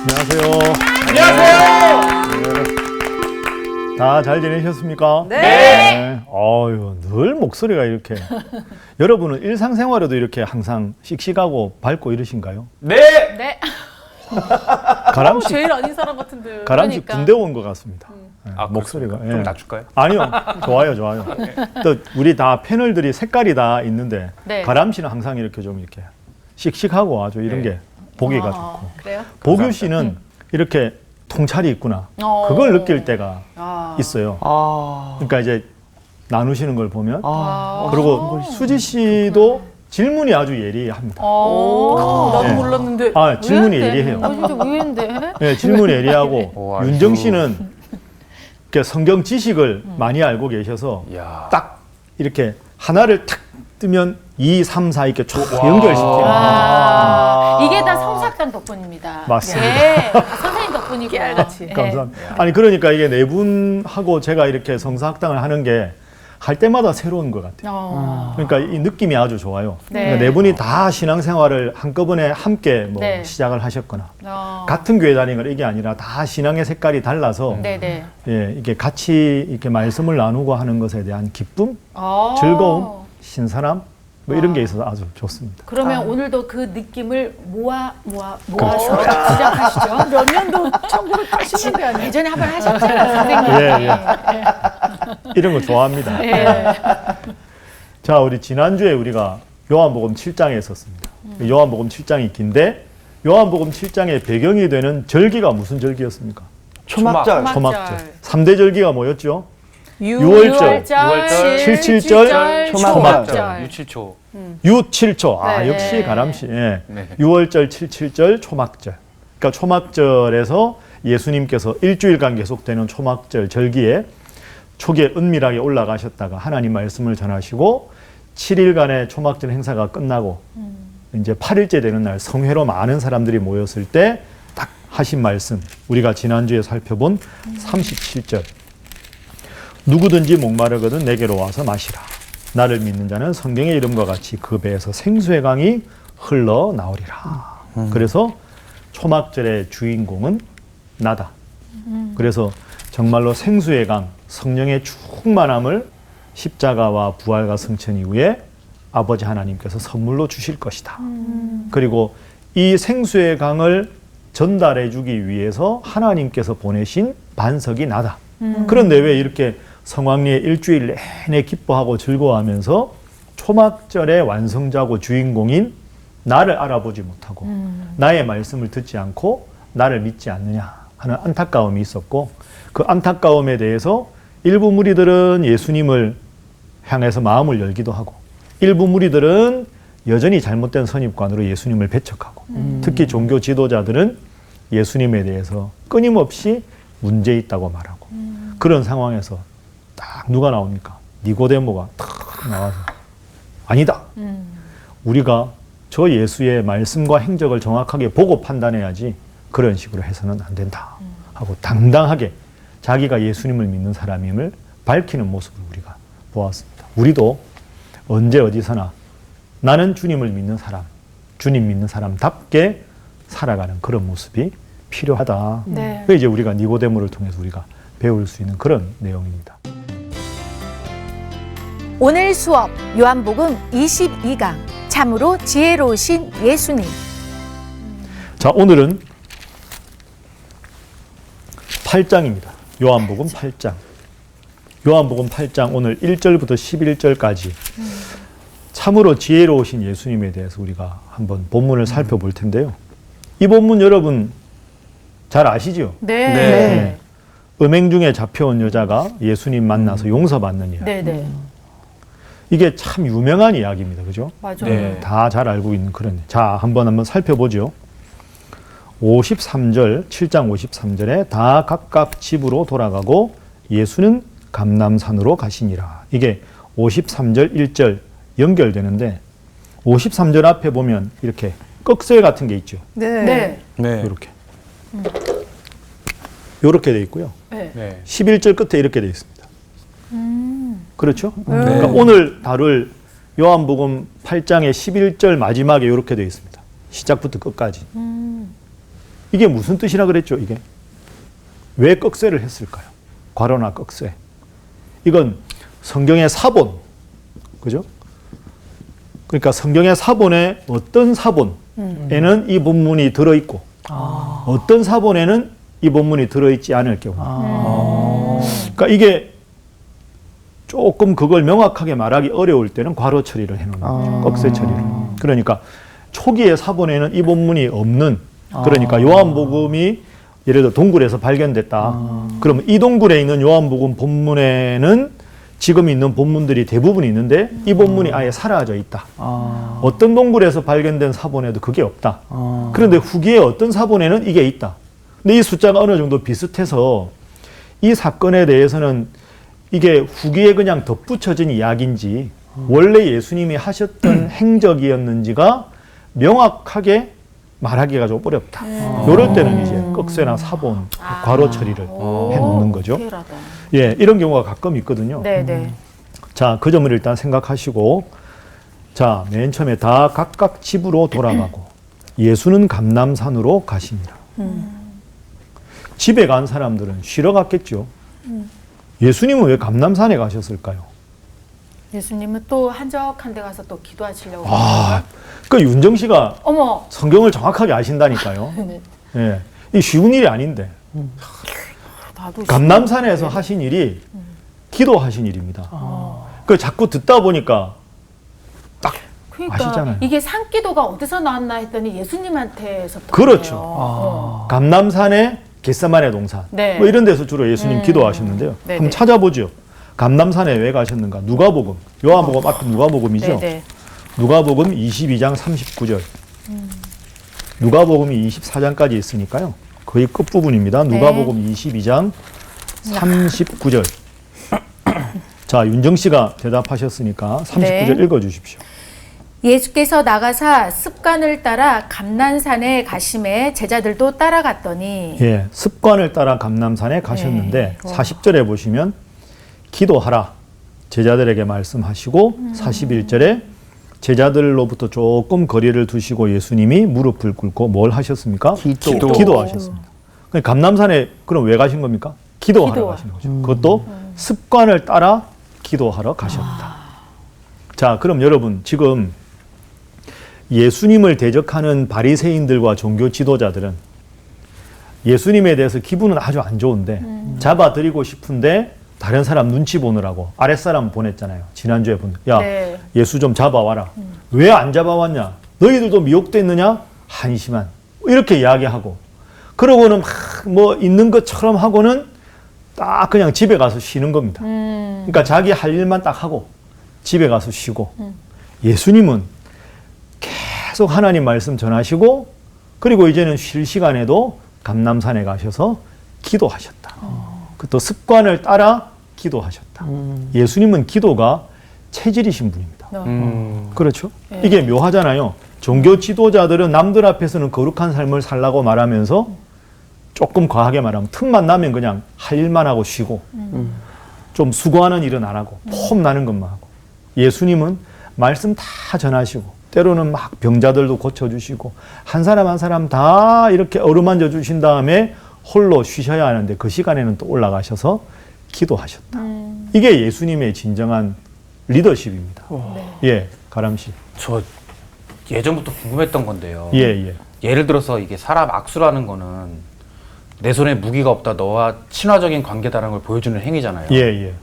안녕하세요. 안녕하세요. 다 잘 지내셨습니까? 네. 어유, 늘 목소리가 이렇게. 여러분은 일상생활에도 이렇게 항상 씩씩하고 밝고 이러신가요? 네. 네. 가람씨, 제일 아닌 사람 같은데. 가람씨 그러니까. 군대 온 것 같습니다. 예, 아, 목소리가. 좀 낮출까요? 아니요. 좋아요, 좋아요. 또 우리 다 패널들이 색깔이 다 있는데 네. 가람씨는 항상 이렇게 좀 이렇게 씩씩하고 아주 이런 네. 게 보기가 아, 좋고. 그래요? 보규 씨는 이렇게 통찰이 있구나. 어. 그걸 느낄 때가 아. 있어요. 아. 그러니까 이제 나누시는 걸 보면 아. 그리고 수지 씨도 질문이 아주 예리합니다. 나도 네. 몰랐는데. 아, 질문이 의외인데? 예리해요. 진짜 의외인데. 네, 질문이 예리하고 오, 윤정 아주. 씨는 이렇게 성경 지식을 많이 알고 계셔서 이야. 딱 이렇게 하나를 탁 뜨면 2, 3, 4 이렇게 쫙 연결시켜요. 이게 다 성사학당 덕분입니다. 맞습니다. 예. 선생님 덕분이고. 깨알같이. 감사합니다. 아니 그러니까 이게 네 분하고 제가 이렇게 성사학당을 하는 게 할 때마다 새로운 것 같아요. 그러니까 이 느낌이 아주 좋아요. 네. 그러니까 네 분이 다 신앙생활을 한꺼번에 함께 뭐 네. 시작을 하셨거나 같은 교회 다니는 건 이게 아니라 다 신앙의 색깔이 달라서 네네. 예, 이게 같이 이렇게 말씀을 나누고 하는 것에 대한 기쁨, 즐거움, 신선함 뭐 이런 게 있어서 아주 좋습니다. 그러면 오늘도 그 느낌을 모아서 시작하시죠. 몇 년도 1980년대 아니에요? 예전에 한번 하셨잖아요, 선생님. 예. 이런 거 좋아합니다. 예. 자, 우리 지난주에 우리가 요한복음 7장에 있었습니다. 요한복음 7장이 긴데 요한복음 7장의 배경이 되는 절기가 무슨 절기였습니까? 초막절. 초막절. 3대 절기가 뭐였죠? 유월절, 77절, 초막절. 유칠초. 유7초. 아, 네. 역시 가람씨. 예. 네. 6월절, 77절, 초막절. 그러니까 초막절에서 예수님께서 일주일간 계속되는 초막절 절기에 초기에 은밀하게 올라가셨다가 하나님 말씀을 전하시고 7일간의 초막절 행사가 끝나고 이제 8일째 되는 날 성회로 많은 사람들이 모였을 때 딱 하신 말씀, 우리가 지난주에 살펴본 37절. 누구든지 목마르거든 내게로 와서 마시라. 나를 믿는 자는 성경의 이름과 같이 그 배에서 생수의 강이 흘러나오리라. 그래서 초막절의 주인공은 나다. 그래서 정말로 생수의 강, 성령의 충만함을 십자가와 부활과 승천 이후에 아버지 하나님께서 선물로 주실 것이다. 그리고 이 생수의 강을 전달해 주기 위해서 하나님께서 보내신 반석이 나다. 그런데 왜 이렇게 성황리에 일주일 내내 기뻐하고 즐거워하면서 초막절의 완성자고 주인공인 나를 알아보지 못하고 나의 말씀을 듣지 않고 나를 믿지 않느냐 하는 안타까움이 있었고, 그 안타까움에 대해서 일부 무리들은 예수님을 향해서 마음을 열기도 하고 일부 무리들은 여전히 잘못된 선입관으로 예수님을 배척하고 특히 종교 지도자들은 예수님에 대해서 끊임없이 문제 있다고 말하고 그런 상황에서 딱 누가 나옵니까? 니고데모가 탁 나와서 아니다. 우리가 저 예수의 말씀과 행적을 정확하게 보고 판단해야지 그런 식으로 해서는 안 된다 하고 당당하게 자기가 예수님을 믿는 사람임을 밝히는 모습을 우리가 보았습니다. 우리도 언제 어디서나 나는 주님을 믿는 사람, 주님 믿는 사람답게 살아가는 그런 모습이 필요하다. 네. 그게 이제 우리가 니고데모를 통해서 우리가 배울 수 있는 그런 내용입니다. 오늘 수업 요한복음 22강 참으로 지혜로우신 예수님. 자, 오늘은 8장입니다. 요한복음 8장. 요한복음 8장 오늘 1절부터 11절까지 참으로 지혜로우신 예수님에 대해서 우리가 한번 본문을 살펴볼 텐데요. 이 본문 여러분 잘 아시죠? 네. 네. 음행 중에 잡혀온 여자가 예수님 만나서 용서받는 이야기. 네네. 이게 참 유명한 이야기입니다. 그죠? 맞아요. 네. 다 잘 알고 있는 그런. 자, 한번 살펴보죠. 53절, 7장 53절에 다 각각 집으로 돌아가고 예수는 감람산으로 가시니라. 이게 53절, 1절 연결되는데 53절 앞에 보면 이렇게 꺽쇠 같은 게 있죠. 네. 네. 이렇게. 이렇게 돼 있고요. 네. 네. 11절 끝에 이렇게 돼 있습니다. 그렇죠? 네. 그러니까 오늘 다룰 요한복음 8장의 11절 마지막에 이렇게 돼 있습니다. 시작부터 끝까지. 이게 무슨 뜻이라 그랬죠, 이게? 왜 꺽쇠를 했을까요? 괄호나 꺽쇠. 이건 성경의 사본, 그죠? 그러니까 성경의 사본에 어떤 사본에는 이 본문이 들어있고 어떤 사본에는 이 본문이 들어있지 않을 경우. 그러니까 이게 조금 그걸 명확하게 말하기 어려울 때는 괄호 처리를 해놓는 거죠. 꺽쇠 처리를. 그러니까 초기의 사본에는 이 본문이 없는, 그러니까 요한복음이 예를 들어 동굴에서 발견됐다. 그러면 이 동굴에 있는 요한복음 본문에는 지금 있는 본문들이 대부분 있는데 이 본문이 아예 사라져 있다. 어떤 동굴에서 발견된 사본에도 그게 없다. 그런데 후기에 어떤 사본에는 이게 있다. 근데 이 숫자가 어느 정도 비슷해서 이 사건에 대해서는 이게 후기에 그냥 덧붙여진 이야기인지 원래 예수님이 하셨던 행적이었는지가 명확하게 말하기가 좀 어렵다. 이럴 때는 이제 꺽쇠나 사본, 괄호 처리를 해놓는 거죠. 디테일하다. 예, 이런 경우가 가끔 있거든요. 네네. 자, 그 점을 일단 생각하시고, 자, 맨 처음에 다 각각 집으로 돌아가고 예수는 감람산으로 가시니라. 집에 간 사람들은 쉬러 갔겠죠. 예수님은 왜 감람산에 가셨을까요? 예수님은 또 한적한 데 가서 또 기도하시려고. 아, 그 윤정 씨가 어머. 성경을 정확하게 아신다니까요. 네. 예, 이 쉬운 일이 아닌데 나도 감람산에서 하신 일이 기도하신 일입니다. 그 자꾸 듣다 보니까 딱 그러니까 아시잖아요. 이게 산기도가 어디서 나왔나 했더니 예수님한테서 그렇죠. 감람산의 겟세마네 동산 네. 뭐 이런 데서 주로 예수님 기도하셨는데요. 네네. 한번 찾아보죠. 감람산에 왜 가셨는가? 누가복음, 요한복음 앞에 누가복음이죠. 네네. 누가복음 22장 39절. 누가복음이 24장까지 있으니까요. 거의 끝부분입니다. 누가복음 22장 39절. 자, 윤정 씨가 대답하셨으니까 39절 네. 읽어 주십시오. 예수께서 나가사 습관을 따라 감난산에 가심에 제자들도 따라갔더니 예, 습관을 따라 감람산에 가셨는데 네. 40절에 보시면 기도하라 제자들에게 말씀하시고 41절에 제자들로부터 조금 거리를 두시고 예수님이 무릎을 꿇고 뭘 하셨습니까? 기도하셨습니다. 그러니까 감람산에 그럼 왜 가신 겁니까? 기도하러 가신 거죠. 그것도 습관을 따라 기도하러 가셨다. 자, 그럼 여러분 지금 예수님을 대적하는 바리새인들과 종교 지도자들은 예수님에 대해서 기분은 아주 안 좋은데 잡아드리고 싶은데 다른 사람 눈치 보느라고 아랫사람 보냈잖아요. 지난주에 야, 네. 예수 좀 잡아와라. 왜 안 잡아왔냐? 너희들도 미혹됐느냐? 한심한. 이렇게 이야기하고 그러고는 막 뭐 있는 것처럼 하고는 딱 그냥 집에 가서 쉬는 겁니다. 그러니까 자기 할 일만 딱 하고 집에 가서 쉬고 예수님은 계속 하나님 말씀 전하시고 그리고 이제는 쉴 시간에도 감람산에 가셔서 기도하셨다. 그것도 습관을 따라 기도하셨다. 예수님은 기도가 체질이신 분입니다. 그렇죠? 네. 이게 묘하잖아요. 종교 지도자들은 남들 앞에서는 거룩한 삶을 살라고 말하면서 조금 과하게 말하면 틈만 나면 그냥 할 일만 하고 쉬고 좀 수고하는 일은 안 하고 폼 나는 것만 하고 예수님은 말씀 다 전하시고 때로는 막 병자들도 고쳐주시고 한 사람 한 사람 다 이렇게 어루만져 주신 다음에 홀로 쉬셔야 하는데 그 시간에는 또 올라가셔서 기도하셨다. 이게 예수님의 진정한 리더십입니다. 예, 가람 씨. 저 예전부터 궁금했던 건데요. 예. 예를 들어서 이게 사람 악수라는 거는 내 손에 무기가 없다 너와 친화적인 관계다라는 걸 보여주는 행위잖아요. 예.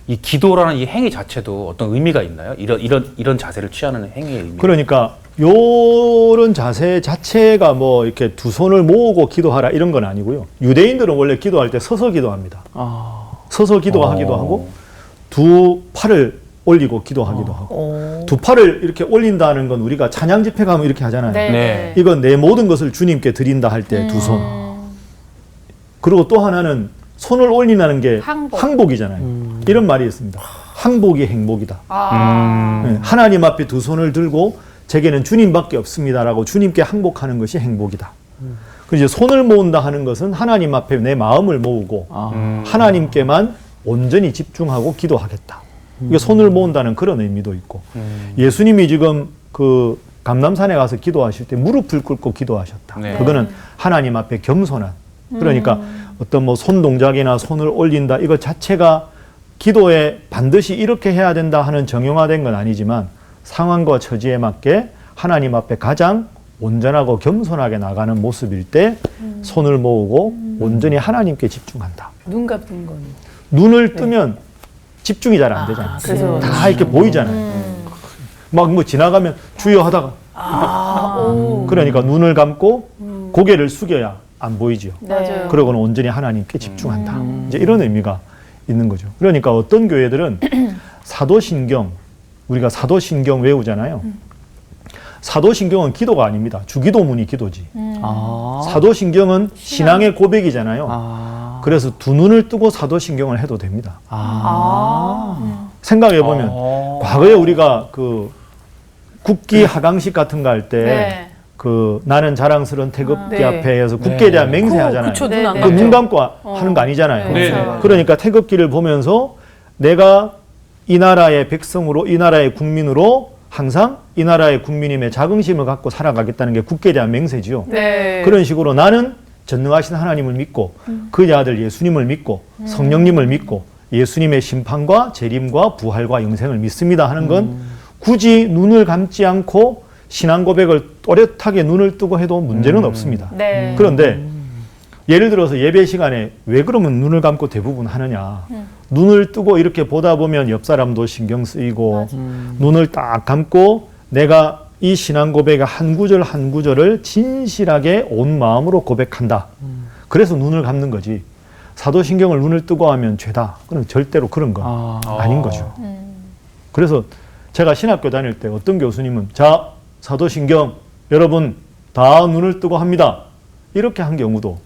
이 기도라는 이 행위 자체도 어떤 의미가 있나요? 이런 자세를 취하는 행위의 의미. 그러니까 요런 자세 자체가 뭐 이렇게 두 손을 모으고 기도하라 이런 건 아니고요. 유대인들은 원래 기도할 때 서서 기도합니다. 서서 기도하기도 하고 두 팔을 올리고 기도하기도 하고 두 팔을 이렇게 올린다는 건 우리가 찬양 집회 가면 이렇게 하잖아요. 네. 이건 내 모든 것을 주님께 드린다 할 때 두 손. 그리고 또 하나는 손을 올린다는 게 항복. 이잖아요. 이런 말이 있습니다. 항복이 행복이다. 네, 하나님 앞에 두 손을 들고 제게는 주님밖에 없습니다라고 주님께 항복하는 것이 행복이다. 그리고 이제 손을 모은다 하는 것은 하나님 앞에 내 마음을 모으고 하나님께만 온전히 집중하고 기도하겠다. 이게 손을 모은다는 그런 의미도 있고 예수님이 지금 그 감람산에 가서 기도하실 때 무릎을 꿇고 기도하셨다. 네. 그거는 하나님 앞에 겸손한. 그러니까 어떤 뭐 손 동작이나 손을 올린다 이거 자체가 기도에 반드시 이렇게 해야 된다 하는 정형화된 건 아니지만 상황과 처지에 맞게 하나님 앞에 가장 온전하고 겸손하게 나가는 모습일 때 손을 모으고 온전히 하나님께 집중한다. 눈 감는 건. 눈을 뜨면 집중이 잘 안 되잖아요. 그래서 다 이렇게 보이잖아요. 막 뭐 지나가면 주여 하다가 그러니까 눈을 감고 고개를 숙여야 안 보이지요. 맞아요. 그러고는 온전히 하나님께 집중한다. 이제 이런 의미가 있는 거죠. 그러니까 어떤 교회들은 사도신경, 우리가 사도신경 외우잖아요. 사도신경은 기도가 아닙니다. 주기도문이 기도지. 사도신경은 신앙의 고백이잖아요. 그래서 두 눈을 뜨고 사도신경을 해도 됩니다. 생각해보면 과거에 우리가 그 국기 하강식 같은 거 할 때 네. 그 나는 자랑스러운 태극기 네. 앞에서 국기에 대한 맹세하잖아요. 그쵸, 네, 눈안 네. 그 감죠. 눈 감고 하는 거 아니잖아요. 네. 그렇죠. 그러니까 태극기를 보면서 내가 이 나라의 백성으로 이 나라의 국민으로 항상 이 나라의 국민임의 자긍심을 갖고 살아가겠다는 게 국기에 대한 맹세지요. 네. 그런 식으로 나는 전능하신 하나님을 믿고 그의 아들 예수님을 믿고 성령님을 믿고 예수님의 심판과 재림과 부활과 영생을 믿습니다 하는 건 굳이 눈을 감지 않고 신앙 고백을 또렷하게 눈을 뜨고 해도 문제는 없습니다. 네. 그런데 예를 들어서 예배 시간에 왜 그러면 눈을 감고 대부분 하느냐. 눈을 뜨고 이렇게 보다 보면 옆 사람도 신경 쓰이고 눈을 딱 감고 내가 이 신앙 고백의 한 구절 한 구절을 진실하게 온 마음으로 고백한다. 그래서 눈을 감는 거지. 사도신경을 눈을 뜨고 하면 죄다. 그럼 절대로 그런 건 아닌 거죠. 그래서 제가 신학교 다닐 때 어떤 교수님은 자, 사도신경 여러분 다 눈을 뜨고 합니다. 이렇게 한 경우도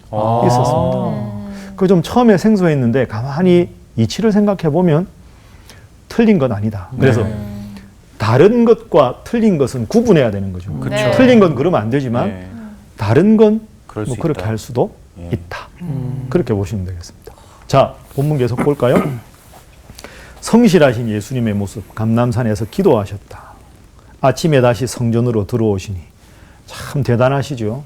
있었습니다. 그 좀 처음에 생소했는데 가만히 이치를 생각해 보면 틀린 건 아니다. 그래서 다른 것과 틀린 것은 구분해야 되는 거죠. 그쵸. 네. 틀린 건 그러면 안 되지만 네. 다른 건 그럴 뭐 수 그렇게 있다. 할 수도 예. 있다. 그렇게 보시면 되겠습니다. 자, 본문 계속 볼까요? 성실하신 예수님의 모습, 감람산에서 기도하셨다. 아침에 다시 성전으로 들어오시니 참 대단하시죠.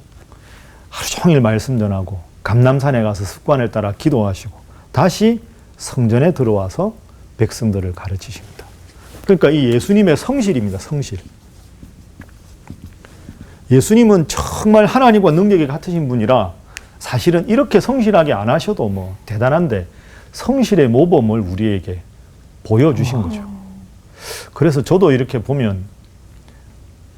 하루 종일 말씀 전하고 감람산에 가서 습관을 따라 기도하시고 다시 성전에 들어와서 백성들을 가르치십니다. 그러니까 이 예수님의 성실입니다. 성실. 예수님은 정말 하나님과 능력이 같으신 분이라 사실은 이렇게 성실하게 안 하셔도 뭐 대단한데 성실의 모범을 우리에게 보여주신 거죠. 그래서 저도 이렇게 보면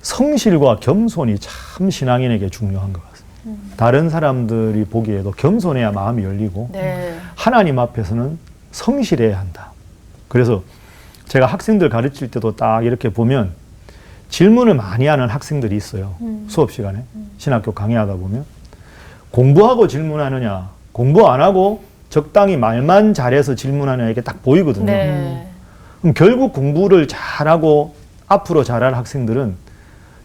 성실과 겸손이 참 신앙인에게 중요한 것 같습니다. 다른 사람들이 보기에도 겸손해야 마음이 열리고 네. 하나님 앞에서는 성실해야 한다. 그래서 제가 학생들 가르칠 때도 딱 이렇게 보면 질문을 많이 하는 학생들이 있어요. 수업 시간에 신학교 강의하다 보면 공부하고 질문하느냐 공부 안 하고 적당히 말만 잘해서 질문하느냐 이게 딱 보이거든요. 네. 그럼 결국 공부를 잘하고 앞으로 잘할 학생들은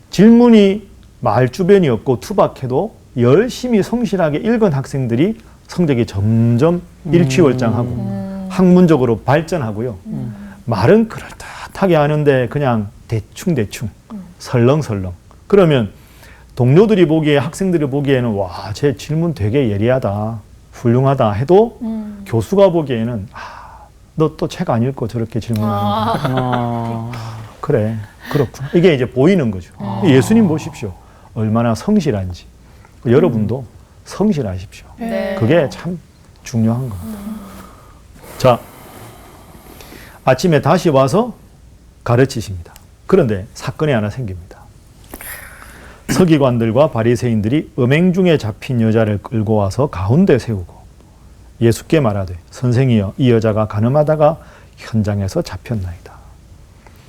질문이 말주변이 없고 투박해도 열심히 성실하게 읽은 학생들이 성적이 점점 일취월장하고 학문적으로 발전하고요. 말은 그럴듯하게 하는데 그냥 대충대충 설렁설렁. 그러면 동료들이 보기에 학생들이 보기에는 와, 쟤 질문 되게 예리하다. 훌륭하다 해도 교수가 보기에는 너 또 책 안 읽고 저렇게 질문하는 그래, 그렇구나. 이게 이제 보이는 거죠. 예수님 보십시오. 얼마나 성실한지. 여러분도 성실하십시오. 네. 그게 참 중요한 겁니다. 자, 아침에 다시 와서 가르치십니다. 그런데 사건이 하나 생깁니다. 서기관들과 바리새인들이 음행 중에 잡힌 여자를 끌고 와서 가운데 세우고 예수께 말하되 선생이여 이 여자가 간음하다가 현장에서 잡혔나이다.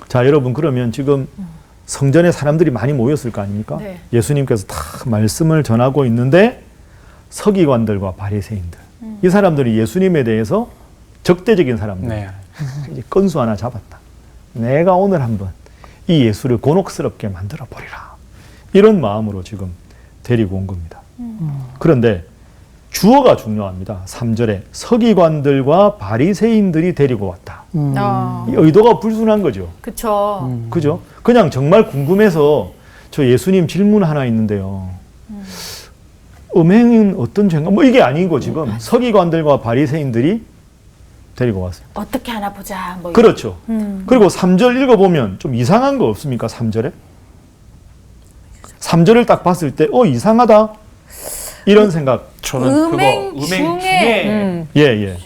자, 여러분 그러면 지금 성전에 사람들이 많이 모였을 거 아닙니까? 네. 예수님께서 다 말씀을 전하고 있는데 서기관들과 바리새인들 이 사람들이 예수님에 대해서 적대적인 사람들 네. 이제 건수 하나 잡았다. 내가 오늘 한번 이 예수를 곤혹스럽게 만들어 버리라. 이런 마음으로 지금 데리고 온 겁니다. 그런데 주어가 중요합니다. 3절에 서기관들과 바리새인들이 데리고 왔다. 이 의도가 불순한 거죠. 그쵸. 그죠? 그냥 정말 궁금해서 저 예수님 질문 하나 있는데요. 음행은 어떤 죄인가? 뭐 이게 아니고 지금 서기관들과 바리새인들이 데리고 왔어요. 어떻게 하나 보자. 뭐 그렇죠. 그리고 3절 읽어보면 좀 이상한 거 없습니까? 3절에? 3절을 딱 봤을 때 이상하다. 이런 생각. 저는 음행 그거 중에 예.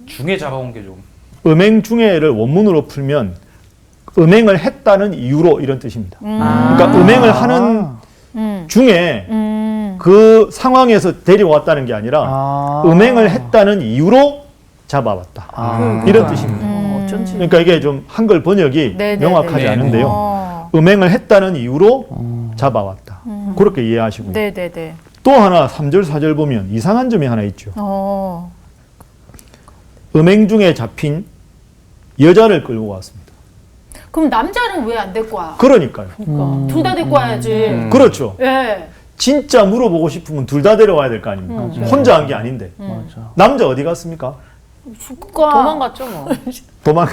중에 잡아온 게 좀. 음행 중에를 원문으로 풀면 음행을 했다는 이유로 이런 뜻입니다. 그러니까 음행을 하는 중에 그 상황에서 데려왔다는 게 아니라 음행을 했다는 이유로 잡아왔다. 이런 뜻입니다. 어쩐지. 그러니까 이게 좀 한글 번역이 네네네. 명확하지 네네. 않은데요. 음행을 했다는 이유로 잡아왔다. 그렇게 이해하시고요. 네네네. 또 하나 3절 4절 보면 이상한 점이 하나 있죠. 음행 중에 잡힌 여자를 끌고 왔습니다. 그럼 남자는 왜 안 데리고 와? 그러니까요. 둘 다 데리고 와야지. 그렇죠. 예. 진짜 물어보고 싶으면 둘 다 데려와야 될 거 아닙니까? 혼자 한 게 아닌데. 남자 어디 갔습니까? 그니까 도망갔죠 뭐. 도망.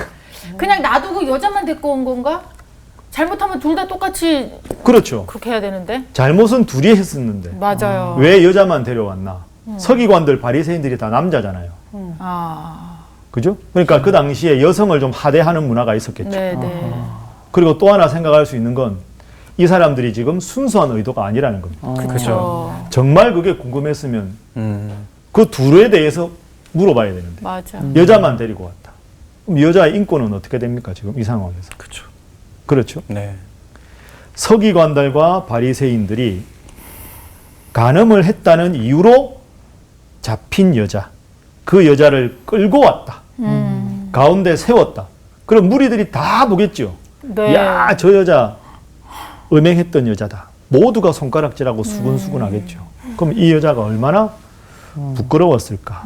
그냥 놔두고 여자만 데리고 온 건가? 잘못하면 둘 다 똑같이 그렇죠. 그렇게 해야 되는데. 잘못은 둘이 했었는데 맞아요. 왜 여자만 데려왔나? 서기관들 바리새인들이 다 남자잖아요. 아. 그죠? 그러니까 그 당시에 여성을 좀 하대하는 문화가 있었겠죠. 네네. 그리고 또 하나 생각할 수 있는 건 이 사람들이 지금 순수한 의도가 아니라는 겁니다. 그렇죠. 정말 그게 궁금했으면 그 둘에 대해서 물어봐야 되는데 맞아. 여자만 데리고 왔다. 그럼 여자의 인권은 어떻게 됩니까? 지금 이 상황에서. 그렇죠. 그렇죠. 네. 서기관들과 바리새인들이 간음을 했다는 이유로 잡힌 여자, 그 여자를 끌고 왔다. 가운데 세웠다. 그럼 무리들이 다 보겠죠. 네. 야, 저 여자 음행했던 여자다. 모두가 손가락질하고 수근수근 하겠죠. 그럼 이 여자가 얼마나 부끄러웠을까.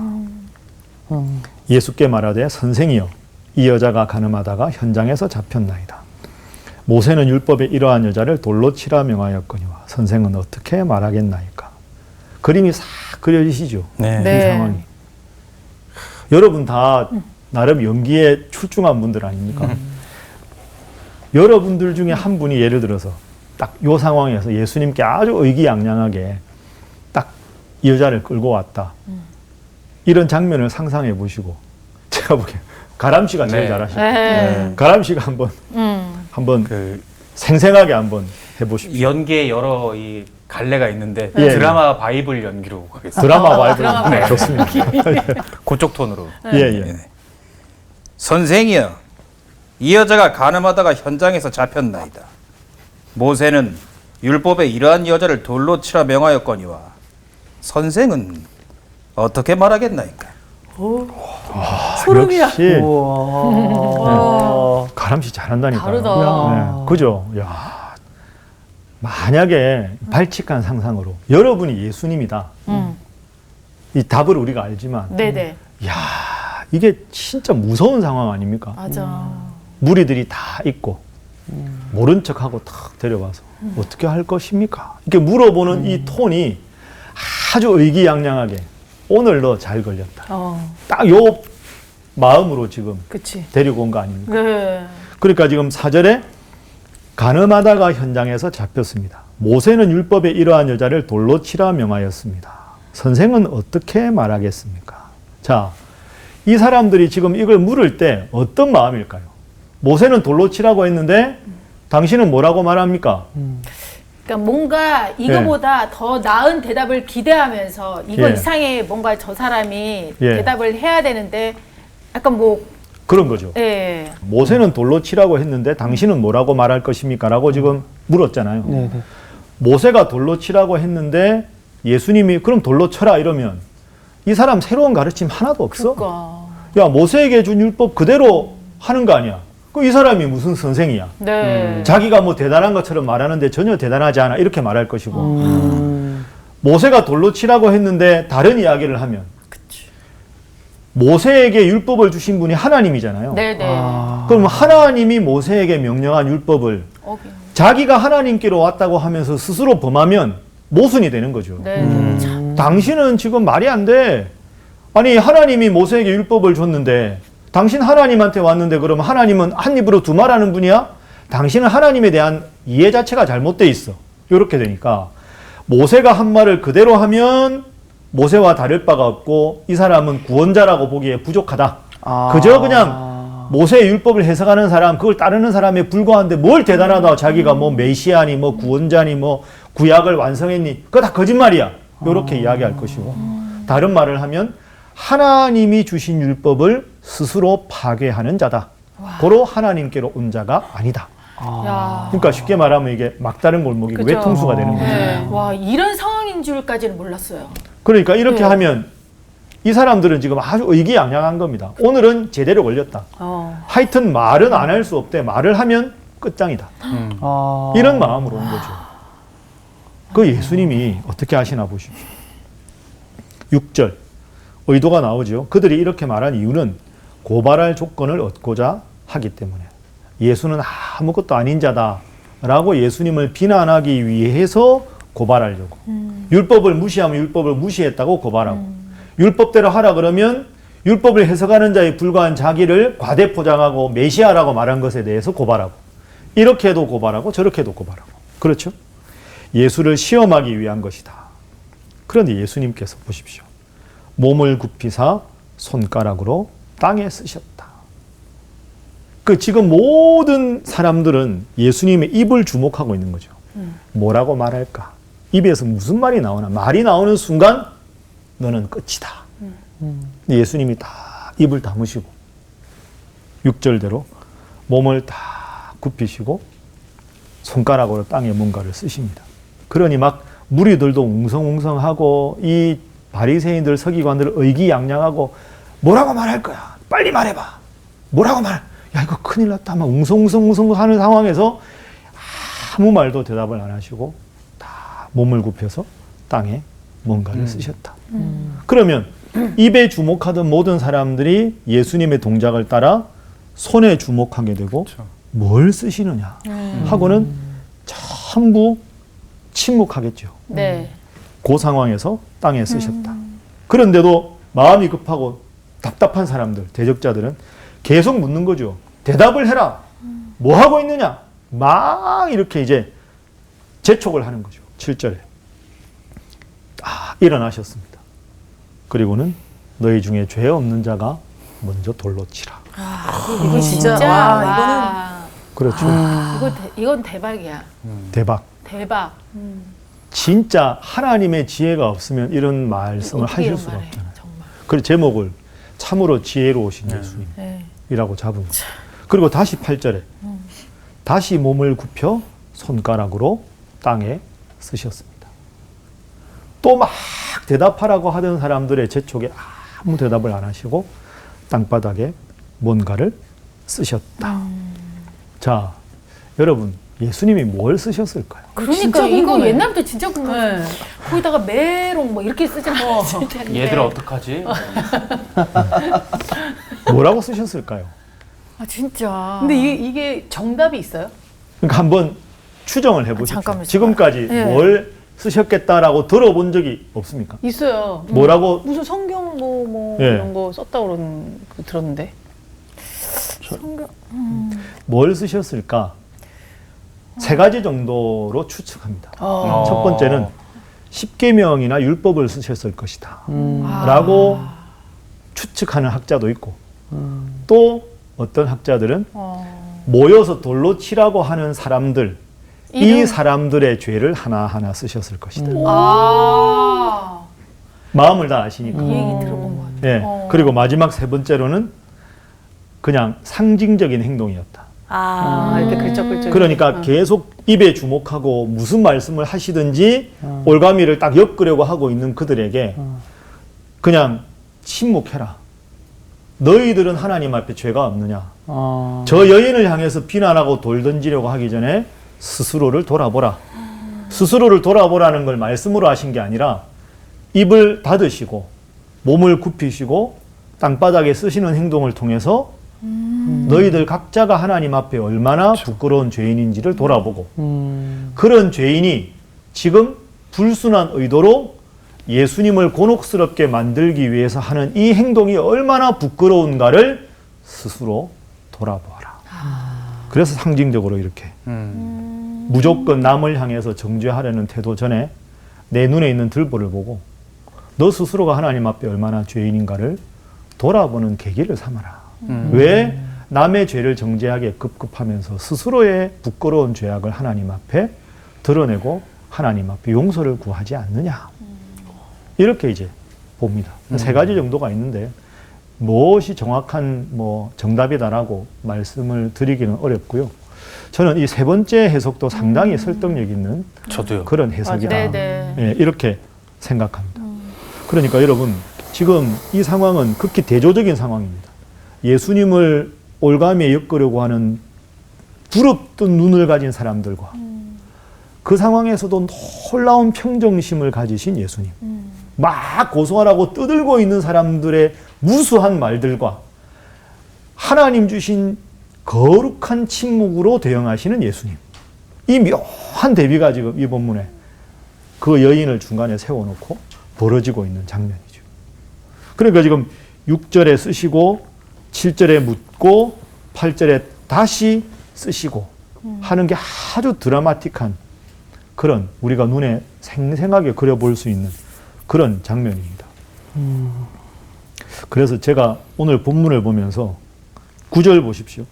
예수께 말하되 선생이여 이 여자가 간음하다가 현장에서 잡혔나이다. 모세는 율법에 이러한 여자를 돌로 치라 명하였거니와 선생은 어떻게 말하겠나이까. 그림이 싹 그려지시죠. 네. 이 네. 상황이. 여러분 다 나름 연기에 출중한 분들 아닙니까? 여러분들 중에 한 분이 예를 들어서 딱 이 상황에서 예수님께 아주 의기양양하게 딱 이 여자를 끌고 왔다. 이런 장면을 상상해 보시고 제가 보기엔 가람 씨가 제일 네. 잘하시죠. 네. 가람 씨가 한번 그 생생하게 한번 해보십시오. 연기에 여러 이 갈래가 있는데 예. 드라마 바이블 연기로 가겠습니다. 드라마 바이블 네, 좋습니다. 그쪽 톤으로. 예. 선생이여, 이 여자가 간음하다가 현장에서 잡혔나이다. 모세는 율법에 이러한 여자를 돌로 치라 명하였거니와 선생은 어떻게 말하겠나이까? 소름이야. 역시 가람 씨 잘한다니까요. 다르다. 네, 그죠? 야, 만약에 발칙한 상상으로 여러분이 예수님이다. 이 답을 우리가 알지만, 네네. 야, 이게 진짜 무서운 상황 아닙니까? 맞아. 무리들이 다 있고 모른 척하고 탁 데려와서 어떻게 할 것입니까? 이렇게 물어보는 이 톤이 아주 의기양양하게 오늘 너 잘 걸렸다. 딱 요 마음으로 지금 그치. 데리고 온 거 아닙니까? 네. 그러니까 지금 4절에 간음하다가 현장에서 잡혔습니다. 모세는 율법에 이러한 여자를 돌로 치라 명하였습니다. 선생은 어떻게 말하겠습니까? 자, 이 사람들이 지금 이걸 물을 때 어떤 마음일까요? 모세는 돌로 치라고 했는데 당신은 뭐라고 말합니까? 그러니까 뭔가 이거보다 더 나은 대답을 기대하면서 이거 예. 이상의 뭔가 저 사람이 예. 대답을 해야 되는데 약간 뭐 그런 거죠. 예. 모세는 돌로 치라고 했는데 당신은 뭐라고 말할 것입니까? 라고 지금 물었잖아요. 모세가 돌로 치라고 했는데 예수님이 그럼 돌로 쳐라 이러면 이 사람 새로운 가르침 하나도 없어. 그러니까. 야, 모세에게 준 율법 그대로 하는 거 아니야. 그 이 사람이 무슨 선생이야. 네. 자기가 뭐 대단한 것처럼 말하는데 전혀 대단하지 않아. 이렇게 말할 것이고. 모세가 돌로 치라고 했는데 다른 이야기를 하면 모세에게 율법을 주신 분이 하나님이잖아요. 네네. 그럼 하나님이 모세에게 명령한 율법을 자기가 하나님께로 왔다고 하면서 스스로 범하면 모순이 되는 거죠. 네. 참. 당신은 지금 말이 안 돼. 아니 하나님이 모세에게 율법을 줬는데 당신 하나님한테 왔는데 그러면 하나님은 한 입으로 두 말하는 분이야? 당신은 하나님에 대한 이해 자체가 잘못돼 있어. 이렇게 되니까 모세가 한 말을 그대로 하면 모세와 다를 바가 없고 이 사람은 구원자라고 보기에 부족하다. 그저 그냥 모세의 율법을 해석하는 사람, 그걸 따르는 사람에 불과한데 뭘 대단하다. 자기가 뭐 메시아니 뭐 구원자니 뭐 구약을 완성했니. 그거 다 거짓말이야. 이렇게 이야기할 것이고, 다른 말을 하면 하나님이 주신 율법을 스스로 파괴하는 자다. 고로 하나님께로 온 자가 아니다. 야. 그러니까 쉽게 말하면 이게 막다른 골목이고 그죠. 외통수가 되는 거죠. 네. 와, 이런 상황인 줄까지는 몰랐어요. 그러니까 이렇게 네. 하면 이 사람들은 지금 아주 의기양양한 겁니다. 오늘은 제대로 걸렸다. 하여튼 말은 안 할 수 없대. 말을 하면 끝장이다. 이런 마음으로 온 거죠. 그 예수님이 어떻게 하시나 보십시오. 6절 의도가 나오죠. 그들이 이렇게 말한 이유는 고발할 조건을 얻고자 하기 때문에, 예수는 아무것도 아닌 자다라고 예수님을 비난하기 위해서 고발하려고. 율법을 무시하면 율법을 무시했다고 고발하고, 율법대로 하라 그러면 율법을 해석하는 자에 불과한 자기를 과대포장하고 메시아라고 말한 것에 대해서 고발하고, 이렇게도 고발하고 저렇게도 고발하고. 그렇죠? 예수를 시험하기 위한 것이다. 그런데 예수님께서 보십시오. 몸을 굽히사 손가락으로 땅에 쓰셨다. 그 지금 모든 사람들은 예수님의 입을 주목하고 있는 거죠. 뭐라고 말할까? 입에서 무슨 말이 나오나? 말이 나오는 순간 너는 끝이다. 예수님이 다 입을 다무시고 6절대로 몸을 다 굽히시고 손가락으로 땅에 뭔가를 쓰십니다. 그러니 막 무리들도 웅성웅성하고 이 바리새인들 서기관들 의기양양하고 뭐라고 말할 거야? 빨리 말해봐. 뭐라고 말? 야, 이거 큰일 났다. 막 웅성웅성 하는 상황에서 아무 말도 대답을 안 하시고 다 몸을 굽혀서 땅에 뭔가를 쓰셨다. 그러면 입에 주목하던 모든 사람들이 예수님의 동작을 따라 손에 주목하게 되고, 그렇죠. 뭘 쓰시느냐 하고는 전부 침묵하겠죠. 네. 그 상황에서 땅에 쓰셨다. 그런데도 마음이 급하고 답답한 사람들, 대적자들은 계속 묻는 거죠. 대답을 해라. 뭐 하고 있느냐? 막 이렇게 이제 재촉을 하는 거죠. 7절에. 일어나셨습니다. 그리고는 너희 중에 죄 없는 자가 먼저 돌로 치라. 이거 진짜, 와, 그렇죠. 이건 대박이야. 대박. 대박. 진짜 하나님의 지혜가 없으면 이런 말씀을 어떻게 하실 이런 수가 말을 해, 없잖아요. 정말. 그래서 제목을 참으로 지혜로우신 예수님이라고 잡은 거예요. 그리고 다시 8절에 다시 몸을 굽혀 손가락으로 땅에 쓰셨습니다. 또 막 대답하라고 하던 사람들의 재촉에 아무 대답을 안 하시고 땅바닥에 뭔가를 쓰셨다. 자, 여러분, 예수님이 뭘 쓰셨을까요? 그러니까 이거 궁금해. 옛날부터 진짜 궁금해. 네. 거기다가 메롱 뭐 이렇게 쓰지 않았을 텐데. 얘들 어떡하지? 뭐라고 쓰셨을까요? 아 진짜. 근데 이게 정답이 있어요? 그러니까 한번 추정을 해보십시오. 잠깐만요. 지금까지 네. 뭘 쓰셨겠다라고 들어본 적이 없습니까? 있어요. 뭐라고? 무슨 성경 뭐 예. 이런 거 썼다고 그러는 거 들었는데. 뭘 쓰셨을까? 세 가지 정도로 추측합니다. 어. 첫 번째는 십계명이나 율법을 쓰셨을 것이다. 아. 라고 추측하는 학자도 있고, 또 어떤 학자들은 모여서 돌로 치라고 하는 사람들, 이 사람들의 죄를 하나하나 쓰셨을 것이다. 아. 마음을 다 아시니까. 그 얘기 들어본 것 같아. 예. 그리고 마지막 세 번째로는 그냥 상징적인 행동이었다. 이렇게 글쩍글쩍. 그러니까 계속 입에 주목하고 무슨 말씀을 하시든지 올가미를 딱 엮으려고 하고 있는 그들에게 그냥 침묵해라. 너희들은 하나님 앞에 죄가 없느냐. 저 여인을 향해서 비난하고 돌 던지려고 하기 전에 스스로를 돌아보라. 스스로를 돌아보라는 걸 말씀으로 하신 게 아니라 입을 닫으시고 몸을 굽히시고 땅바닥에 쓰시는 행동을 통해서 너희들 각자가 하나님 앞에 얼마나 부끄러운 죄인인지를 돌아보고 그런 죄인이 지금 불순한 의도로 예수님을 곤혹스럽게 만들기 위해서 하는 이 행동이 얼마나 부끄러운가를 스스로 돌아보아라. 그래서 상징적으로 이렇게 무조건 남을 향해서 정죄하려는 태도 전에 내 눈에 있는 들보를 보고 너 스스로가 하나님 앞에 얼마나 죄인인가를 돌아보는 계기를 삼아라. 왜 남의 죄를 정죄하기에 급급하면서 스스로의 부끄러운 죄악을 하나님 앞에 드러내고 하나님 앞에 용서를 구하지 않느냐. 이렇게 이제 봅니다. 세 가지 정도가 있는데 무엇이 정확한 정답이다라고 말씀을 드리기는 어렵고요. 저는 이 세 번째 해석도 상당히 설득력 있는 저도요. 그런 해석이다. 네네. 예, 이렇게 생각합니다. 그러니까 여러분 지금 이 상황은 극히 대조적인 상황입니다. 예수님을 올가미에 엮으려고 하는 부릅뜬 눈을 가진 사람들과 그 상황에서도 놀라운 평정심을 가지신 예수님, 막 고소하라고 떠들고 있는 사람들의 무수한 말들과 하나님 주신 거룩한 침묵으로 대응하시는 예수님, 이 묘한 대비가 지금 이 본문에 그 여인을 중간에 세워놓고 벌어지고 있는 장면이죠. 그러니까 지금 6절에 쓰시고 7절에 묻고 8절에 다시 쓰시고 하는 게 아주 드라마틱한 그런 우리가 눈에 생생하게 그려볼 수 있는 그런 장면입니다. 그래서 제가 오늘 본문을 보면서 9절 보십시오.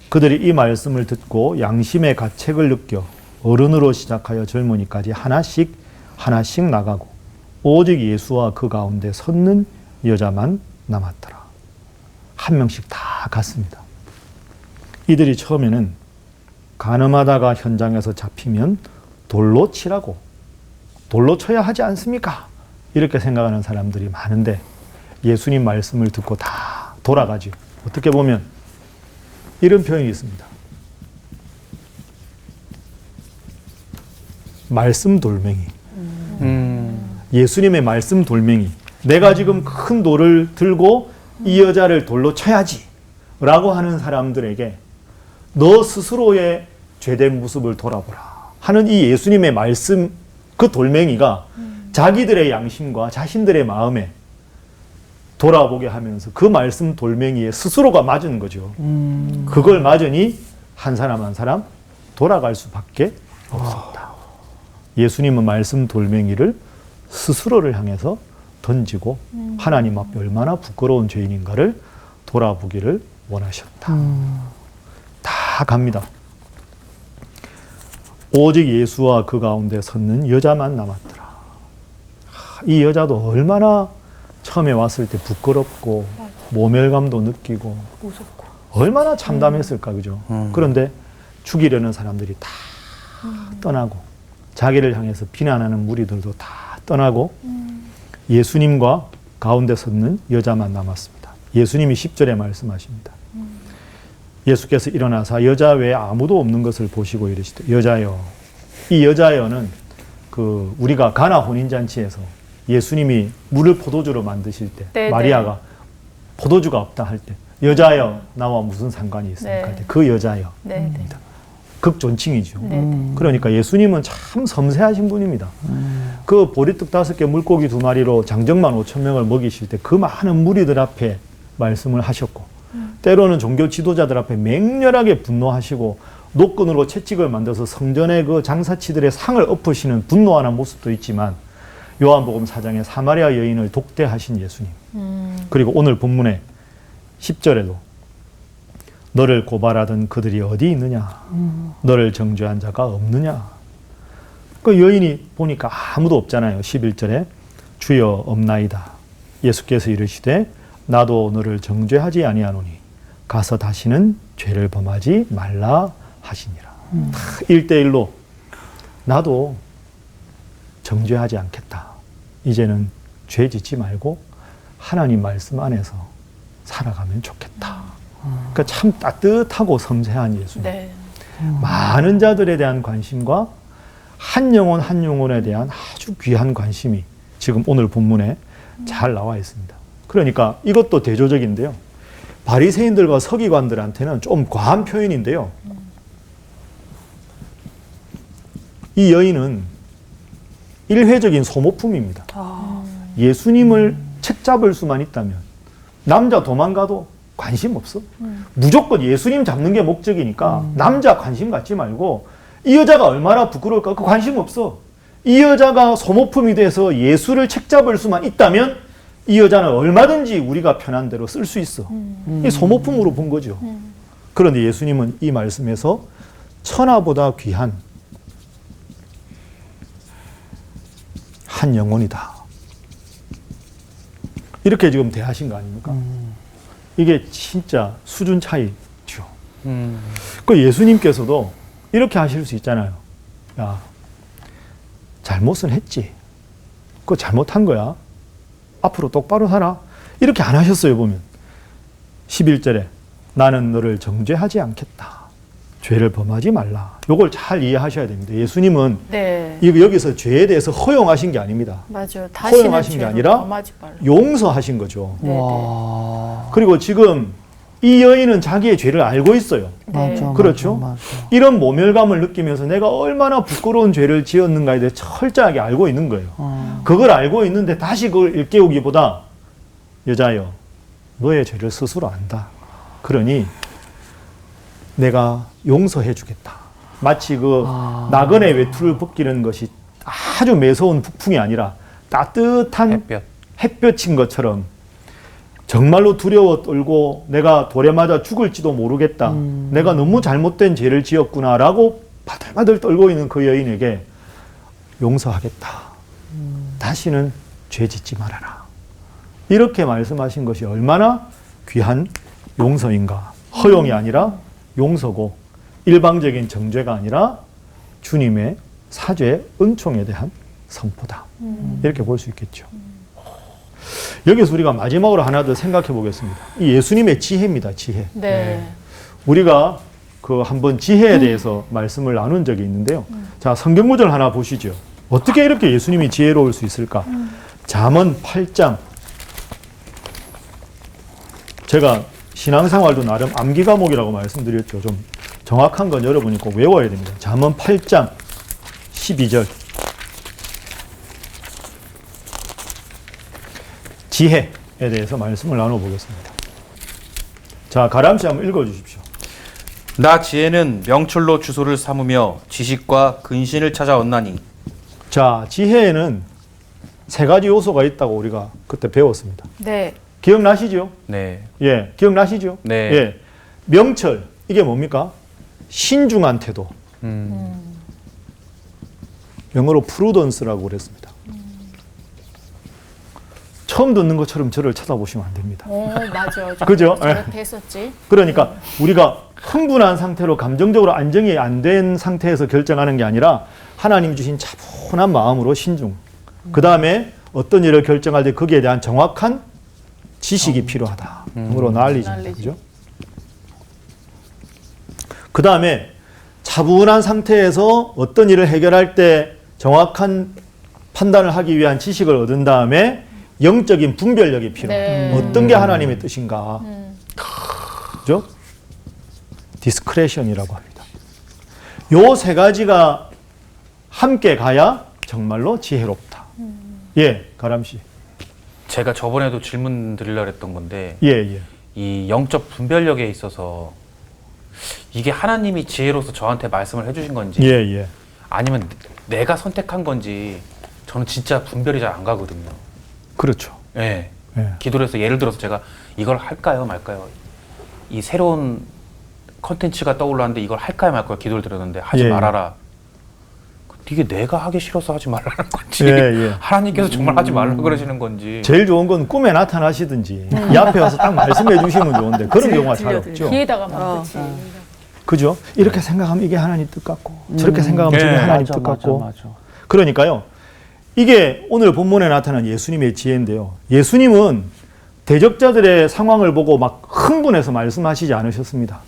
그들이 이 말씀을 듣고 양심의 가책을 느껴 어른으로 시작하여 젊은이까지 하나씩 나가고 오직 예수와 그 가운데 섰는 여자만 남았더라. 한 명씩 다 갔습니다. 이들이 처음에는 간음하다가 현장에서 잡히면 돌로 치라고, 돌로 쳐야 하지 않습니까? 이렇게 생각하는 사람들이 많은데 예수님 말씀을 듣고 다 돌아가죠. 어떻게 보면 이런 표현이 있습니다. 말씀 돌멩이. 예수님의 말씀 돌멩이. 내가 지금 큰 돌을 들고 이 여자를 돌로 쳐야지 라고 하는 사람들에게 너 스스로의 죄된 모습을 돌아보라 하는 이 예수님의 말씀, 그 돌멩이가 자기들의 양심과 자신들의 마음에 돌아보게 하면서 그 말씀 돌멩이에 스스로가 맞은 거죠. 그걸 맞으니 한 사람 한 사람 돌아갈 수밖에 없었다. 예수님은 말씀 돌멩이를 스스로를 향해서 던지고 하나님 앞에 얼마나 부끄러운 죄인인가를 돌아보기를 원하셨다. 다 갑니다. 오직 예수와 그 가운데 섰는 여자만 남았더라. 이 여자도 얼마나 처음에 왔을 때 부끄럽고 모멸감도 느끼고 무섭고 얼마나 참담했을까, 그죠? 그런데 죽이려는 사람들이 다 떠나고 자기를 향해서 비난하는 무리들도 다 떠나고 예수님과 가운데 섰는 여자만 남았습니다. 예수님이 10절에 말씀하십니다. 예수께서 일어나사 여자 외에 아무도 없는 것을 보시고 이르시되 여자여. 이 여자여는 그 우리가 가나 혼인잔치에서 예수님이 물을 포도주로 만드실 때 네, 마리아가 포도주가 없다 할 때 여자여 나와 무슨 상관이 있습니까? 네. 할 때 그 여자여. 네. 극존칭이죠. 네. 그러니까 예수님은 참 섬세하신 분입니다. 그 보리떡 5개 물고기 2마리로 장정만 5,000명을 먹이실 때 그 많은 무리들 앞에 말씀을 하셨고 때로는 종교 지도자들 앞에 맹렬하게 분노하시고 노끈으로 채찍을 만들어서 성전의 그 장사치들의 상을 엎으시는 분노하는 모습도 있지만 요한복음 4장에 사마리아 여인을 독대하신 예수님, 그리고 오늘 본문의 10절에도 너를 고발하던 그들이 어디 있느냐, 너를 정죄한 자가 없느냐. 그 여인이 보니까 아무도 없잖아요. 11절에 주여 없나이다. 예수께서 이르시되 나도 너를 정죄하지 아니하노니 가서 다시는 죄를 범하지 말라 하시니라. 1대1로 나도 정죄하지 않겠다. 이제는 죄 짓지 말고 하나님 말씀 안에서 살아가면 좋겠다. 그러니까 참 따뜻하고 섬세한 예수님. 네. 많은 자들에 대한 관심과 한 영혼 한 영혼에 대한 아주 귀한 관심이 지금 오늘 본문에 잘 나와 있습니다. 그러니까 이것도 대조적인데요. 바리새인들과 서기관들한테는 좀 과한 표현인데요. 이 여인은 일회적인 소모품입니다. 예수님을 책잡을 수만 있다면 남자 도망가도 관심 없어. 무조건 예수님 잡는 게 목적이니까 남자 관심 갖지 말고 이 여자가 얼마나 부끄러울까 그 관심 없어. 이 여자가 소모품이 돼서 예수를 책잡을 수만 있다면 이 여자는 얼마든지 우리가 편한 대로 쓸 수 있어. 이 소모품으로 본 거죠. 그런데 예수님은 이 말씀에서 천하보다 귀한 한 영혼이다. 이렇게 지금 대하신 거 아닙니까? 이게 진짜 수준 차이죠. 그 예수님께서도 이렇게 하실 수 있잖아요. 야, 잘못은 했지. 그거 잘못한 거야. 앞으로 똑바로 살아. 이렇게 안 하셨어요, 보면. 11절에 나는 너를 정죄하지 않겠다. 죄를 범하지 말라. 요걸 잘 이해하셔야 됩니다. 예수님은 네. 여기서 죄에 대해서 허용하신 게 아닙니다. 맞아요. 허용하신 게 아니라 범하지 말라. 용서하신 거죠. 네, 그리고 지금 이 여인은 자기의 죄를 알고 있어요. 네. 그렇죠? 이런 모멸감을 느끼면서 내가 얼마나 부끄러운 죄를 지었는가에 대해 철저하게 알고 있는 거예요. 그걸 알고 있는데 다시 그걸 일깨우기보다 여자여, 너의 죄를 스스로 안다. 그러니 내가 용서해 주겠다. 마치 그 나그네 외투를 벗기는 것이 아주 매서운 북풍이 아니라 따뜻한 햇볕인 것처럼 정말로 두려워 떨고 내가 돌에 맞아 죽을지도 모르겠다. 내가 너무 잘못된 죄를 지었구나라고 바들바들 떨고 있는 그 여인에게 용서하겠다. 다시는 죄 짓지 말아라. 이렇게 말씀하신 것이 얼마나 귀한 용서인가. 허용이 아니라 용서고 일방적인 정죄가 아니라 주님의 사죄 은총에 대한 선포다. 이렇게 볼 수 있겠죠. 여기서 우리가 마지막으로 하나 더 생각해 보겠습니다. 이 예수님의 지혜입니다. 지혜. 네. 우리가 그 한번 지혜에 대해서 말씀을 나눈 적이 있는데요. 자, 성경 구절 하나 보시죠. 어떻게 이렇게 예수님이 지혜로울 수 있을까? 잠언 8장. 제가 신앙생활도 나름 암기 과목이라고 말씀드렸죠. 좀 정확한 건 여러분이 꼭 외워야 됩니다. 잠언 8장 12절. 지혜에 대해서 말씀을 나눠보겠습니다. 자, 가람씨 한번 읽어주십시오. 나 지혜는 명철로 주소를 삼으며 지식과 근신을 찾아왔나니. 자, 지혜에는 세 가지 요소가 있다고 우리가 그때 배웠습니다. 네. 기억나시죠? 네. 예, 기억나시죠? 네. 예, 명철, 이게 뭡니까? 신중한 태도. 영어로 프루던스라고 그랬습니다. 처음 듣는 것처럼 저를 쳐다보시면 안 됩니다. 맞아. 그죠? 저렇게 했었지. 그러니까 우리가 흥분한 상태로 감정적으로 안정이 안 된 상태에서 결정하는 게 아니라 하나님 주신 차분한 마음으로 신중. 그 다음에 어떤 일을 결정할 때 거기에 대한 정확한 지식이 필요하다. 영어로 knowledge입니다. 그죠? 그 다음에 차분한 상태에서 어떤 일을 해결할 때 정확한 판단을 하기 위한 지식을 얻은 다음에 영적인 분별력이 필요해요. 네. 어떤 게 하나님의 뜻인가. 그죠? 디스크레션이라고 합니다. 요 세 가지가 함께 가야 정말로 지혜롭다. 예, 가람씨. 제가 저번에도 질문 드리려고 했던 건데 예, 예. 이 영적 분별력에 있어서 이게 하나님이 지혜로서 저한테 말씀을 해주신 건지 예, 예. 아니면 내가 선택한 건지 저는 진짜 분별이 잘 안 가거든요. 그렇죠. 네. 예. 기도를 해서 예를 들어서 제가 이걸 할까요 말까요? 이 새로운 컨텐츠가 떠올랐는데 이걸 할까요 말까요? 기도를 드렸는데 하지 예, 말아라. 이게 내가 하기 싫어서 하지 말라는 건지 예, 예. 하나님께서 정말 하지 말라고 그러시는 건지 제일 좋은 건 꿈에 나타나시든지 이 앞에 와서 딱 말씀해 주시면 좋은데 그런 경우가 잘 없죠. 귀에다가 막 그치. 그죠? 이렇게 생각하면 이게 하나님 뜻 같고 저렇게 생각하면 저게 예. 하나님 뜻 같고 그러니까요. 이게 오늘 본문에 나타난 예수님의 지혜인데요. 예수님은 대적자들의 상황을 보고 막 흥분해서 말씀하시지 않으셨습니다.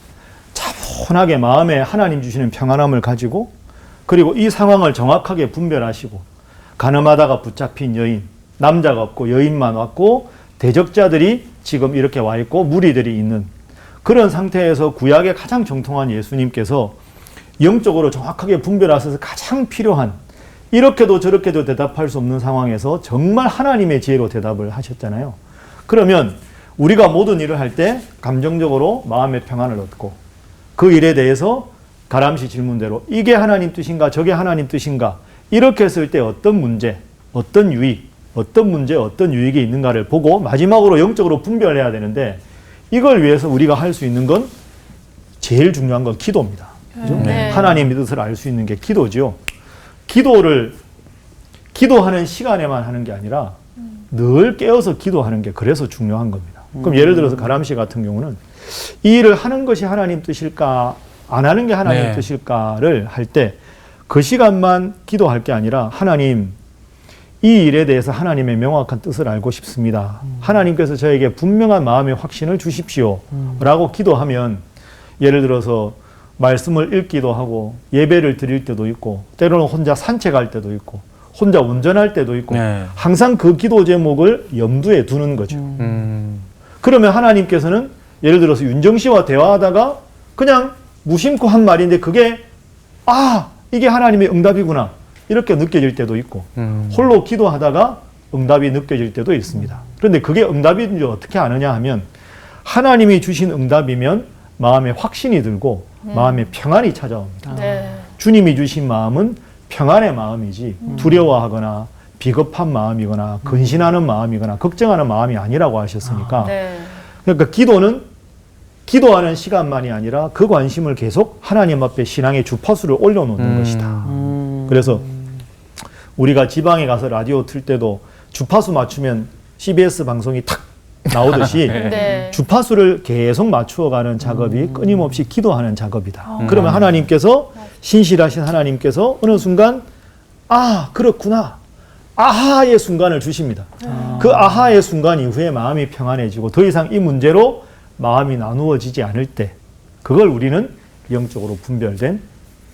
차분하게 마음에 하나님 주시는 평안함을 가지고 그리고 이 상황을 정확하게 분별하시고 가늠하다가 붙잡힌 여인, 남자가 없고 여인만 왔고 대적자들이 지금 이렇게 와 있고 무리들이 있는 그런 상태에서 구약에 가장 정통한 예수님께서 영적으로 정확하게 분별하셔서 가장 필요한 이렇게도 저렇게도 대답할 수 없는 상황에서 정말 하나님의 지혜로 대답을 하셨잖아요. 그러면 우리가 모든 일을 할 때 감정적으로 마음의 평안을 얻고 그 일에 대해서 가람씨 질문대로 이게 하나님 뜻인가 저게 하나님 뜻인가 이렇게 했을 때 어떤 문제, 어떤 유익, 어떤 문제, 어떤 유익이 있는가를 보고 마지막으로 영적으로 분별해야 되는데 이걸 위해서 우리가 할 수 있는 건 제일 중요한 건 기도입니다. 그죠? 네. 하나님의 뜻을 알 수 있는 게 기도죠. 기도하는 시간에만 하는 게 아니라 늘 깨어서 기도하는 게 그래서 중요한 겁니다. 그럼 예를 들어서 가람씨 같은 경우는 이 일을 하는 것이 하나님 뜻일까 안 하는 게 하나님 네. 뜻일까를 할 때 그 시간만 기도할 게 아니라 하나님 이 일에 대해서 하나님의 명확한 뜻을 알고 싶습니다. 하나님께서 저에게 분명한 마음의 확신을 주십시오. 라고 기도하면 예를 들어서 말씀을 읽기도 하고 예배를 드릴 때도 있고 때로는 혼자 산책할 때도 있고 혼자 운전할 때도 있고 네. 항상 그 기도 제목을 염두에 두는 거죠. 그러면 하나님께서는 예를 들어서 윤정 씨와 대화하다가 그냥 무심코 한 말인데 그게 이게 하나님의 응답이구나 이렇게 느껴질 때도 있고 홀로 기도하다가 응답이 느껴질 때도 있습니다. 그런데 그게 응답인지 어떻게 아느냐 하면 하나님이 주신 응답이면 마음에 확신이 들고 마음에 평안이 찾아옵니다. 네. 주님이 주신 마음은 평안의 마음이지 두려워하거나 비겁한 마음이거나 근신하는 마음이거나 걱정하는 마음이 아니라고 하셨으니까 네. 그러니까 기도는 기도하는 시간만이 아니라 그 관심을 계속 하나님 앞에 신앙의 주파수를 올려놓는 것이다. 그래서 우리가 지방에 가서 라디오 틀 때도 주파수 맞추면 CBS 방송이 탁 나오듯이 네. 주파수를 계속 맞추어가는 작업이 끊임없이 기도하는 작업이다. 그러면 하나님께서 신실하신 하나님께서 어느 순간 그렇구나. 아하의 순간을 주십니다. 그 아하의 순간 이후에 마음이 평안해지고 더 이상 이 문제로 마음이 나누어지지 않을 때 그걸 우리는 영적으로 분별된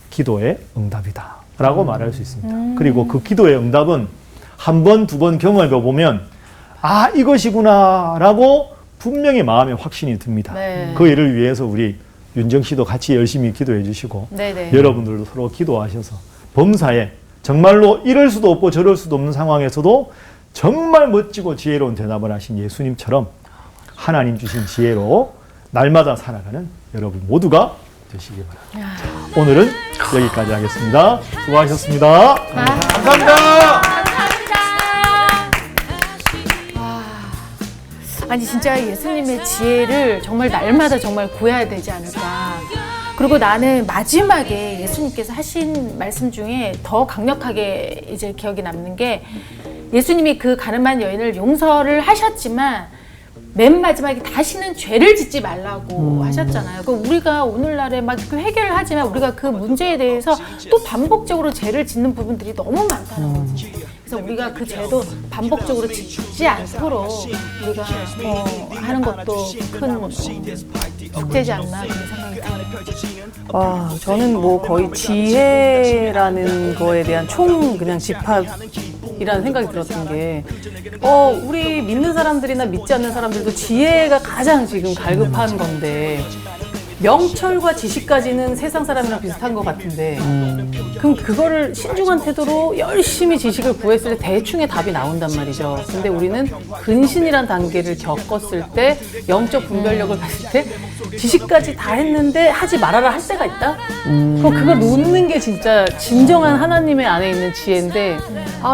기도의 응답이다 라고 말할 수 있습니다. 그리고 그 기도의 응답은 한 번, 두 번 경험해 보면 이것이구나 라고 분명히 마음에 확신이 듭니다. 네. 그 일을 위해서 우리 윤정 씨도 같이 열심히 기도해 주시고 네네. 여러분들도 서로 기도하셔서 범사에 정말로 이럴 수도 없고 저럴 수도 없는 상황에서도 정말 멋지고 지혜로운 대답을 하신 예수님처럼 하나님 주신 지혜로 날마다 살아가는 여러분 모두가 되시기 바랍니다. 오늘은 여기까지 하겠습니다. 수고하셨습니다. 감사합니다. 아니 진짜 예수님의 지혜를 정말 날마다 정말 구해야 되지 않을까. 그리고 나는 마지막에 예수님께서 하신 말씀 중에 더 강력하게 이제 기억이 남는 게 예수님이 그 가늠한 여인을 용서를 하셨지만 맨 마지막에 다시는 죄를 짓지 말라고 하셨잖아요. 그 우리가 오늘날에 막 그 해결을 하지만 우리가 그 문제에 대해서 또 반복적으로 죄를 짓는 부분들이 너무 많다는 거지. 그래서 우리가 그 죄도 반복적으로 짓지 않도록 우리가 하는 것도 큰 숙제지 않나 그런 생각이 들어요. 저는 뭐 거의 지혜라는 거에 대한 총 그냥 집합이라는 생각이 들었던 게, 우리 믿는 사람들이나 믿지 않는 사람들도 지혜가 가장 지금 갈급한 건데, 명철과 지식까지는 세상 사람이랑 비슷한 것 같은데, 그럼 그거를 신중한 태도로 열심히 지식을 구했을 때 대충의 답이 나온단 말이죠. 근데 우리는 근신이란 단계를 겪었을 때, 영적 분별력을 봤을 때, 지식까지 다 했는데 하지 말아라 할 때가 있다? 그럼 그걸 놓는 게 진짜 진정한 하나님의 안에 있는 지혜인데,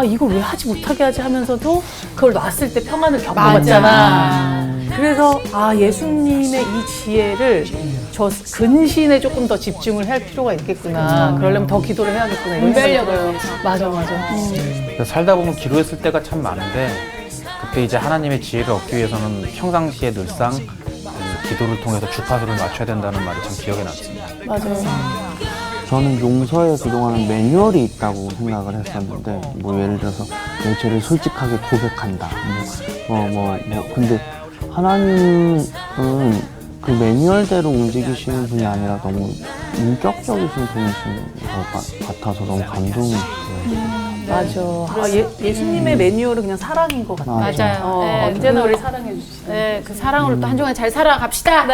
이걸 왜 하지 못하게 하지 하면서도 그걸 놨을 때 평안을 겪어봤잖아. 그래서 예수님의 이 지혜를 저 근신에 조금 더 집중을 할 필요가 있겠구나. 그러려면 더 기도를 해야겠구나. 이런 생각이 들어요. 맞아. 살다 보면 기도했을 때가 참 많은데 그때 이제 하나님의 지혜를 얻기 위해서는 평상시에 늘상 이 기도를 통해서 주파수를 맞춰야 된다는 말이 참 기억에 남습니다. 맞아요. 저는 용서에 그동안은 매뉴얼이 있다고 생각을 했었는데, 뭐 예를 들어서 내 죄를 솔직하게 고백한다. 근데 하나님은 그 매뉴얼대로 움직이시는 분이 아니라 너무 인격적이신 분이신 것 같아서 너무 감동이 있어요. 맞아. 예수님의 매뉴얼은 그냥 사랑인 것 같아요. 맞아요. 언제나 우리 사랑해 주시죠. 네, 그 사랑으로 또 한 주간 잘 살아갑시다. 네.